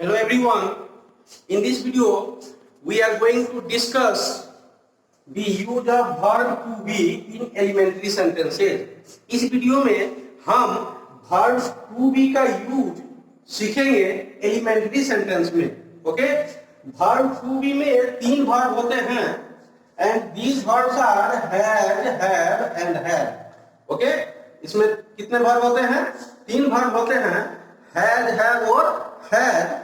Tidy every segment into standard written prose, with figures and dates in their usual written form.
Hello everyone. In this video, we are going to discuss the use of verb to be in elementary sentences. इस video में हम verb to be का use सीखेंगे elementary sentence में. Okay, verb to be में तीन verb होते हैं and these verbs are had, have and had. Okay, इसमें कितने verb होते हैं? तीन verb होते हैं, had, have और had.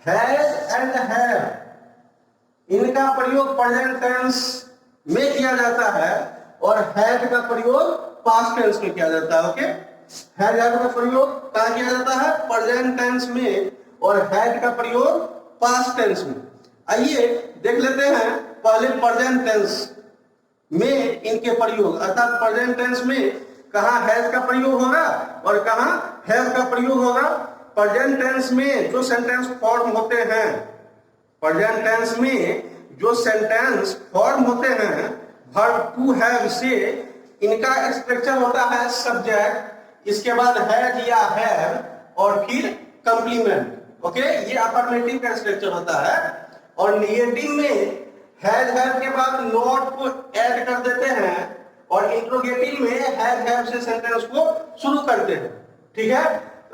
हैज एंड हैव इनका प्रयोग प्रेजेंट टेंस में किया जाता है और हैड का प्रयोग पास्ट टेंस में किया जाता है. ओके, हैज हैव का प्रयोग कहाँ किया जाता है? प्रेजेंट टेंस में, और हैड का प्रयोग पास्ट टेंस में. आइए देख लेते हैं पहले प्रेजेंट टेंस में इनके प्रयोग, अर्थात प्रेजेंट टेंस में कहाँ हैज का प्रयोग होगा और कहाँ हैव का प्रयोग होगा. प्रेजेंट टेंस में जो सेंटेंस फॉर्म होते हैं, प्रेजेंट टेंस में जो सेंटेंस फॉर्म होते हैं वर्ब टू हैव से, इनका स्ट्रक्चर होता है सब्जेक्ट, इसके बाद हैज या हैव और फिर कंप्लीमेंट. ओके, ये अफर्मेटिव का स्ट्रक्चर होता है. और निगेटिव में हैज हैव के बाद नॉट को ऐड कर देते हैं और इंट्रोगेटिव में हैज हैव से सेंटेंस को शुरू करते हैं. ठीक है,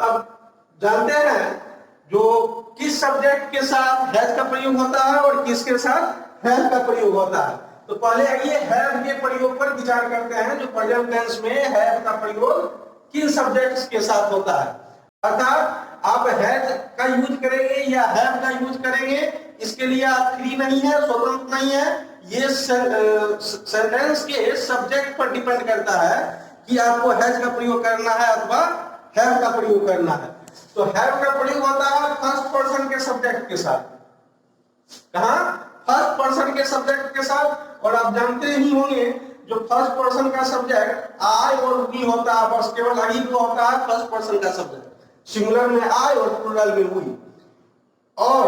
अब जानते हैं जो किस सब्जेक्ट के साथ हैज का प्रयोग होता है और किसके साथ हैव का प्रयोग होता है. तो पहले आइए हैव के प्रयोग पर विचार करते हैं. जो प्रेजेंट टेंस में हैव का प्रयोग किन सब्जेक्ट्स के साथ होता है, अर्थात आप हैज का यूज करेंगे या हैव का यूज करेंगे, इसके लिए आप फ्री नहीं है, स्वतंत्र नहीं है. ये सेंटेंस के सब्जेक्ट पर डिपेंड करता है कि आपको हैज का प्रयोग करना है अथवा हैव का प्रयोग करना है. तो हैव का प्रयोग होता है फर्स्ट पर्सन के सब्जेक्ट के साथ. कहां? फर्स्ट पर्सन के सब्जेक्ट के साथ. और आप जानते ही होंगे जो फर्स्ट पर्सन का सब्जेक्ट आई और वी होता है, बस केवल आई दो होता है फर्स्ट पर्सन का सब्जेक्ट. सिंगुलर में आई और प्लूरल में वी. और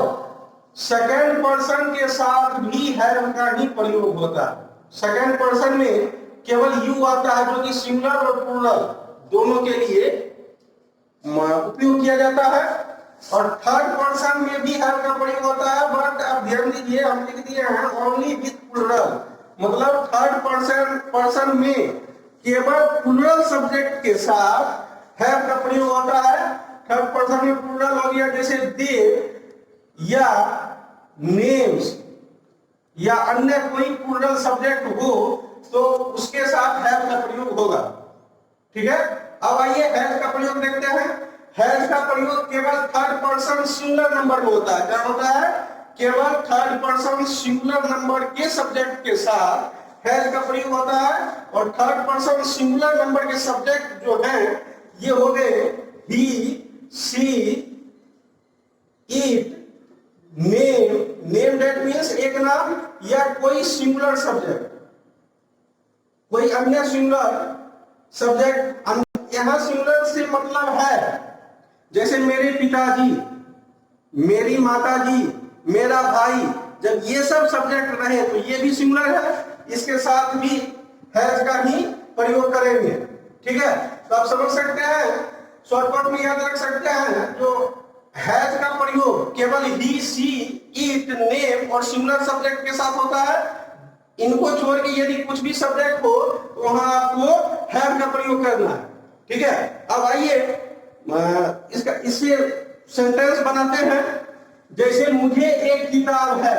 सेकंड पर्सन के साथ भी हैव का ही प्रयोग होता है. सेकंड पर्सन में केवल यू आता है जो कि सिंगुलर और प्लूरल दोनों के लिए उपयोग किया जाता है. और थर्ड पर्सन में भी हैव का प्रयोग होता है, बट आप ध्यान दीजिए हम लिख दिए हैं ओनली विद प्लूरल. मतलब थर्ड पर्सन में केवल प्लूरल सब्जेक्ट के साथ हैव का प्रयोग होता है. थर्ड पर्सन में प्लूरल हो गया जैसे दे या नेम्स या अन्य कोई प्लूरल सब्जेक्ट हो तो उसके साथ हैव का प्रयोग होगा. ठीक है, अब आइए हैज का प्रयोग देखते हैं. हैज का प्रयोग केवल थर्ड पर्सन सिंगुलर नंबर में होता है. क्या होता है? केवल थर्ड पर्सन सिंगुलर नंबर के सब्जेक्ट के साथ हैज का प्रयोग होता है. और थर्ड पर्सन सिंगुलर नंबर के सब्जेक्ट जो हैं ये हो गए he, she, it, name. Name that means एक नाम या कोई सिंगुलर सब्जेक्ट, कोई अन्य सिंगुलर सब्जेक्ट. यहां सिंगुलर से मतलब है जैसे मेरे पिताजी, मेरी माताजी, मेरा भाई. जब ये सब सब्जेक्ट रहे तो ये भी सिंगुलर है, इसके साथ भी हैज का ही प्रयोग करेंगे. ठीक है, तो आप समझ सकते हैं, शॉर्टकट में याद रख सकते हैं. जो हैज का प्रयोग केवल ही, शी, इट, नेम और सिंगुलर सब्जेक्ट के साथ होता है. इनको छोड़ के यदि कुछ भी सब्जेक्ट हो तो वहां आपको हैव का प्रयोग करना है. ठीक है, अब आइए इससे सेंटेंस बनाते हैं. जैसे मुझे एक किताब है.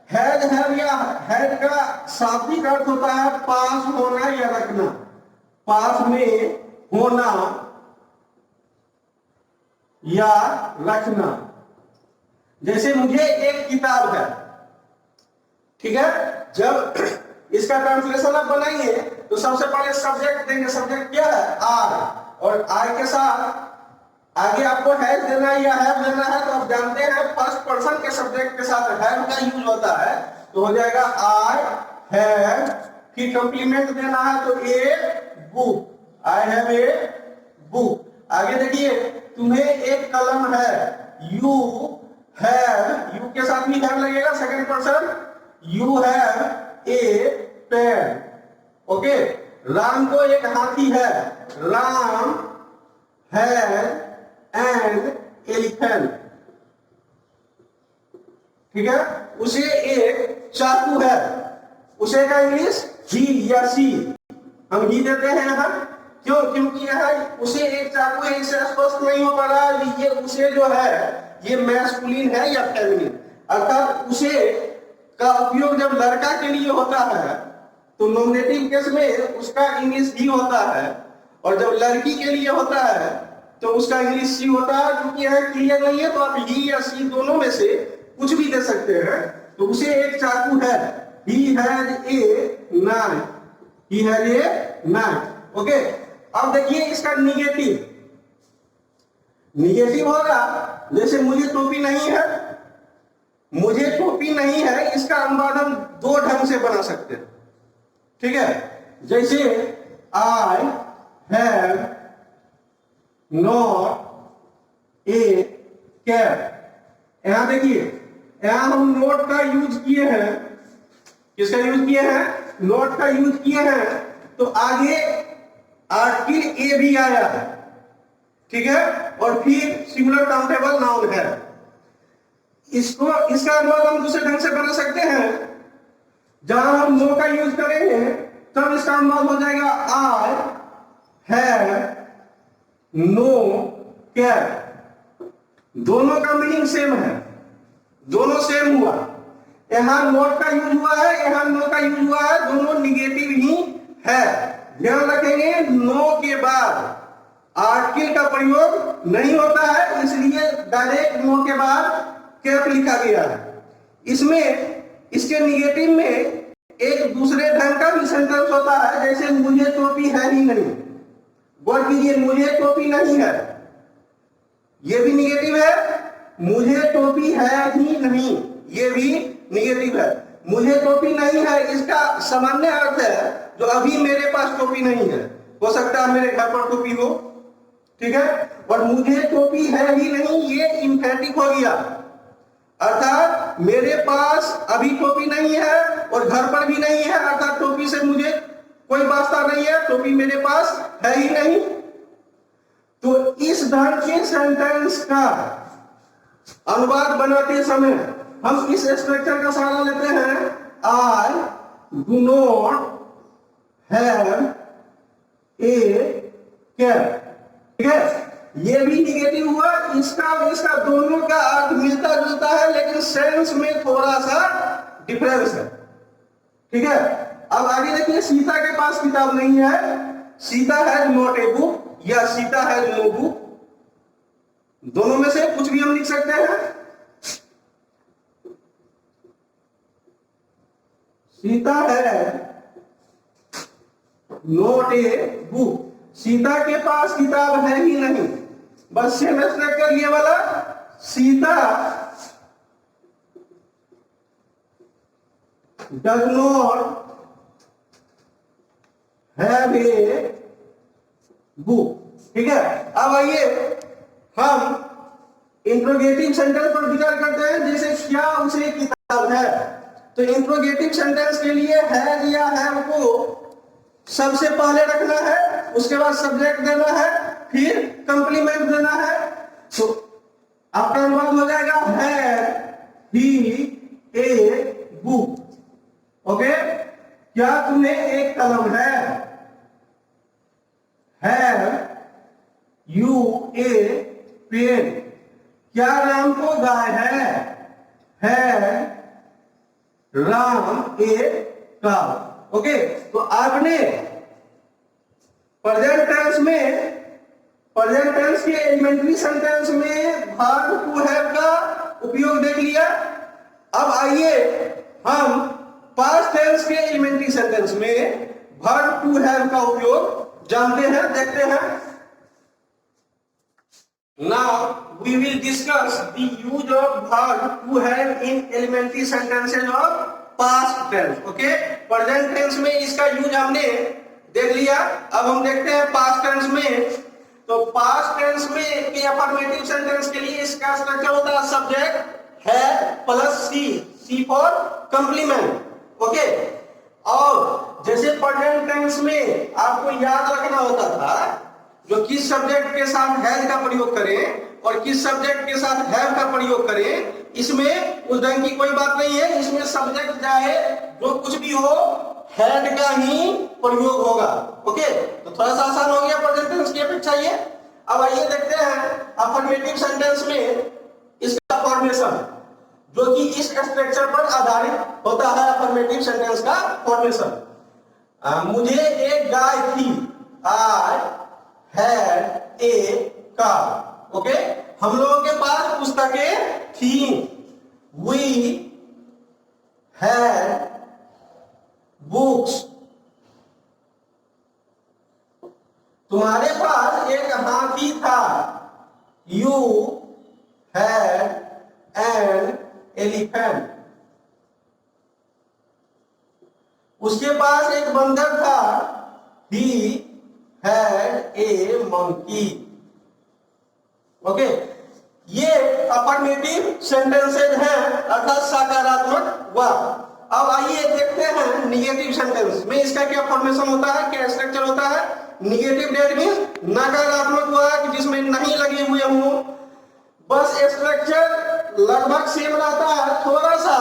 हैज हैव या हैड का शाब्दिक अर्थ होता है पास होना या रखना, पास में होना या रखना. जैसे मुझे एक किताब है. ठीक है, जब इसका ट्रांसलेशन आप बनाएंगे तो सबसे पहले सब्जेक्ट देंगे. सब्जेक्ट क्या है? आई. और आई के साथ आगे आपको हैज देना है या हैव देना है. तो आप जानते हैं फर्स्ट पर्सन के सब्जेक्ट के साथ हैव का यूज होता है, तो हो जाएगा आई हैव. फिर कंप्लीमेंट देना है तो a book, I have a book. आगे देखिए, तुम्हें एक कलम है. यू हैव, यू के साथ भी हैव लगेगा second person. You have a pen. Okay, Ram को एक हाथी है. Ram has an elephant. ठीक है, उसे एक चाकू है, उसे का इंग्लिश ही या सी, हम ही देते हैं यहाँ, क्यों? क्योंकि यहाँ उसे एक चाकू है, इससे स्पष्ट नहीं हो पा रहा ये उसे जो है ये मैस्कुलिन है या फेमिनिन, अर्थात उसे का उपयोग जब लड़का के लिए होता है तो नॉमिनेटिव केस में उसका इंग्लिश ही होता है, और जब लड़की के लिए होता है तो उसका इंग्लिश सी होता है। क्योंकि यहाँ क्लियर नहीं है तो आप ही या सी दोनों में से कुछ भी दे सकते हैं। तो उसे एक चाकू है, he has a knife, he has a knife. Okay, अब देखिए इसका निगेटिव, निगेटिव होगा जैसे मुझे टोपी नहीं है, मुझे टोपी नहीं है, इसका अनुवाद हम दो ढंग से बना सकते हैं, ठीक है। जैसे I have not A cap, यहां देखिए यहां हम नोट का यूज किए हैं, किसका यूज किए हैं? नोट का यूज किए हैं, तो आगे आर्टिकल ए भी आया है, ठीक है, और फिर सिंगुलर काउंटेबल नाउन है। इसको इसका अनुवाद हम दूसरे ढंग से बना सकते हैं, जहां हम नो का यूज करेंगे तब इसका अनुवाद हो जाएगा आई हैव नो कैप। दोनों का मीनिंग सेम है, दोनों सेम हुआ, यहां नोट का यूज हुआ है, यहां नो का यूज हुआ है, दोनों निगेटिव ही है। ध्यान रखेंगे नो के बाद आर्टिकल का प्रयोग नहीं होता है, इसलिए डायरेक्ट नो के बाद कैप लिखा गया है। इसमें इसके निगेटिव में एक दूसरे ढंग का भी सेंटेंस होता है, जैसे मुझे टोपी है ही नहीं, गौर कीजिए मुझे टोपी नहीं है, ये भी निगेटिव है, मुझे टोपी है ही नहीं, ये भी निगेटिव है। मुझे टोपी नहीं है इसका सामान्य अर्थ है जो अभी मेरे पास टोपी नहीं है, हो सकता है मेरे घर पर टोपी हो, ठीक है, और मुझे टोपी है ही नहीं ये इंफेटिक हो गया, अर्थात मेरे पास अभी टोपी नहीं है और घर पर भी नहीं है, अर्थात टोपी से मुझे कोई वास्ता नहीं है, टोपी मेरे पास है ही नहीं। तो इस ढंग के सेंटेंस का अनुवाद बनाते समय हम इस स्ट्रक्चर का सहारा लेते हैं, I do not have A cap, ठीक है, ये भी निगेटिव हुआ, इसका दोनों का अर्थ मिलता जुलता है लेकिन सेंस में थोड़ा सा डिफरेंस है, ठीक है। अब आगे देखिए, सीता के पास किताब नहीं है, Sita has not a book या सीता हैज नो बुक, दोनों में से कुछ भी हम लिख सकते हैं। सीता है नॉट ए बुक, सीता के पास किताब है ही नहीं, बस सेम स्ट्रक्चर ये वाला, Sita does not have a book, ठीक है। अब आइए हम इंट्रोगेटिव सेंटेंस पर विचार करते हैं, जैसे क्या उसे किताब है। तो इंट्रोगेटिव सेंटेंस के लिए हैज या हैव को सबसे पहले रखना है, उसके बाद सब्जेक्ट देना है, फिर कंप्लीमेंट देना है। तो आपका अनुवाद हो जाएगा have he a book, okay, क्या तुम्हें एक कलम है, हैव यू ए पेन, क्या राम को गाय है राम ए काउ, ओके। तो आपने प्रेजेंट टेंस के एलिमेंट्री सेंटेंस में वर्ब टू हैव का उपयोग देख लिया। अब आइए हम पास्ट टेंस के एलिमेंट्री सेंटेंस में वर्ब टू हैव का उपयोग जानते हैं, देखते हैं। Now we will discuss the use of verb to have in elementary sentences of past tense. Okay, present tense में इसका यूज हमने देख लिया, अब हम देखते हैं पास्ट टेंस में। तो पास्ट टेंस में के अफर्मेटिव सेंटेंस के लिए इसका स्ट्रक्चर होता है सब्जेक्ट है plus C for complement, okay. और जैसे प्रेजेंट टेंस में आपको याद रखना होता था जो किस सब्जेक्ट के साथ हैज का प्रयोग करें, और किस सब्जेक्ट के साथ हैव का प्रयोग करें, इसमें उस ढंग की कोई बात नहीं है। इसमें सब्जेक्ट चाहे जो कुछ भी हो, हैड का ही प्रयोग होगा। ओके, तो थोड़ा सा आसान हो गया प्रेजेंट टेंस की अपेक्षा ये। अब आइए देखते हैं अफर्मेटिव सेंटेंस में इसका फॉर्मेशन, जो कि इस स्ट्रक्चर पर आधारित होता है। अफर्मेटिव सेंटेंस का फॉर्मेशन, मुझे एक गाय थी, I had a car. Okay, हम लोगों के पास पुस्तकें थी, वी हैड बुक्स। तुम्हारे पास एक हाथी था, यू हैड एन एलिफेंट। उसके पास एक बंदर था, he had a monkey. Okay, ये अफर्मेटिव सेंटेंसेज हैं, अर्थात सकारात्मक वाक्य। अब आइए देखते हैं निगेटिव सेंटेंस में इसका क्या फॉर्मेशन होता है, क्या स्ट्रक्चर होता है। निगेटिव डेट मीन्स नकारात्मक वाक्य जिसमें नहीं लगे हुए हों, बस स्ट्रक्चर लगभग सेम रहता है, थोड़ा सा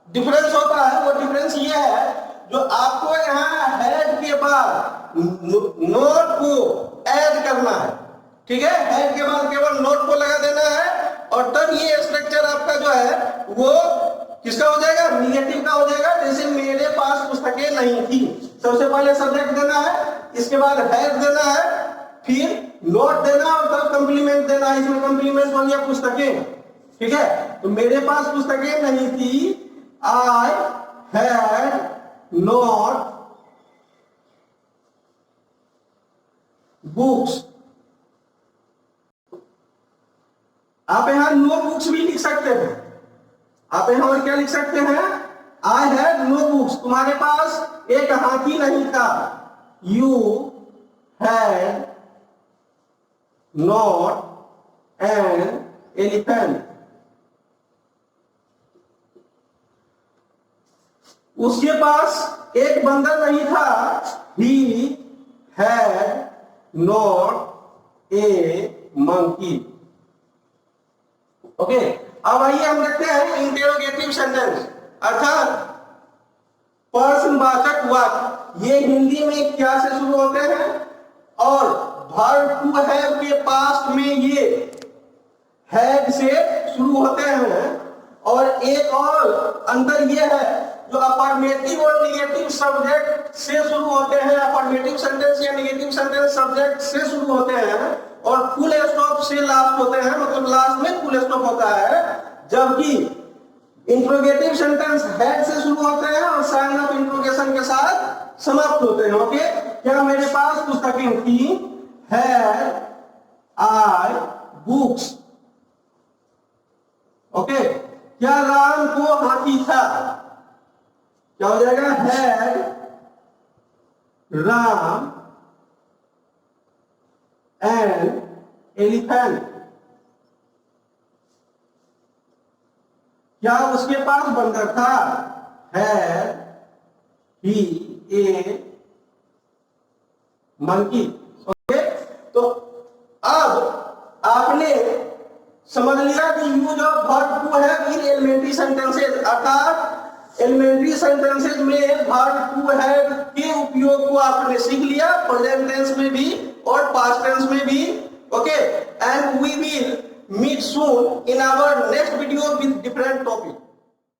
डिफरेंस होता है। वो डिफरेंस ये है, जो आपको यहाँ हैड के बाद नोट को ऐड करना है, ठीक है। हैड के बाद केवल नोट को लगा देना है, और तब ये स्ट्रक्चर आपका जो है वो किसका हो जाएगा, निगेटिव का हो जाएगा। जैसे मेरे पास पुस्तकें नहीं थी, सबसे पहले सब्जेक्ट देना है, इसके बाद हैड देना है, फिर नोट देना और तब कंप्लीमेंट देना है। इसमें कंप्लीमेंट हो गया पुस्तकें, ठीक है। तो मेरे पास पुस्तकें नहीं थी, आई हैड नॉट बुक्स। आप यहां नो बुक्स भी लिख सकते हैं। आप यहां और क्या लिख सकते हैं, आई हैड नो बुक्स। तुम्हारे पास एक हाथी नहीं था, you had not an elephant. उसके पास एक बंदर नहीं था, he had not a monkey. Okay, अब आइए हम देखते हैं इंटेरोगेटिव सेंटेंस, अर्थात प्रश्नवाचक वाक्य। ये हिंदी में क्या से शुरू होते हैं, और वर्ब टू हैव के पास्ट में ये हैड से शुरू होते हैं। और एक और अंतर ये है, जो अफर्मेटिव और निगेटिव सब्जेक्ट से शुरू होते हैं। अफर्मेटिव सेंटेंस या निगेटिव सेंटेंस सब्जेक्ट से शुरू होते हैं और फुल स्टॉप से लास्ट होते हैं, मतलब लास्ट में फुल स्टॉप होता है। जबकि इंट्रोगेटिव सेंटेंस हैड से शुरू होते हैं और साइन ऑफ इंट्रोगेशन के साथ समाप्त होते हैं। ओके, क्या मेरे पास पुस्तकें थी, हैड आई बुक्स। ओके, क्या राम को हाथी था, क्या हो जाएगा, हैड राम एन एलिफेंट। क्या उसके पास बंदर था, had he a monkey. Okay, तो अब आपने समझ लिया कि use of verb to have in elementary sentences, अर्थात एलिमेंट्री सेंटेंसेस में वर्ब टू हैव के उपयोग को आपने सीख लिया, प्रेजेंट टेंस में भी और पास्ट टेंस में भी। Okay, and we will meet soon in our next video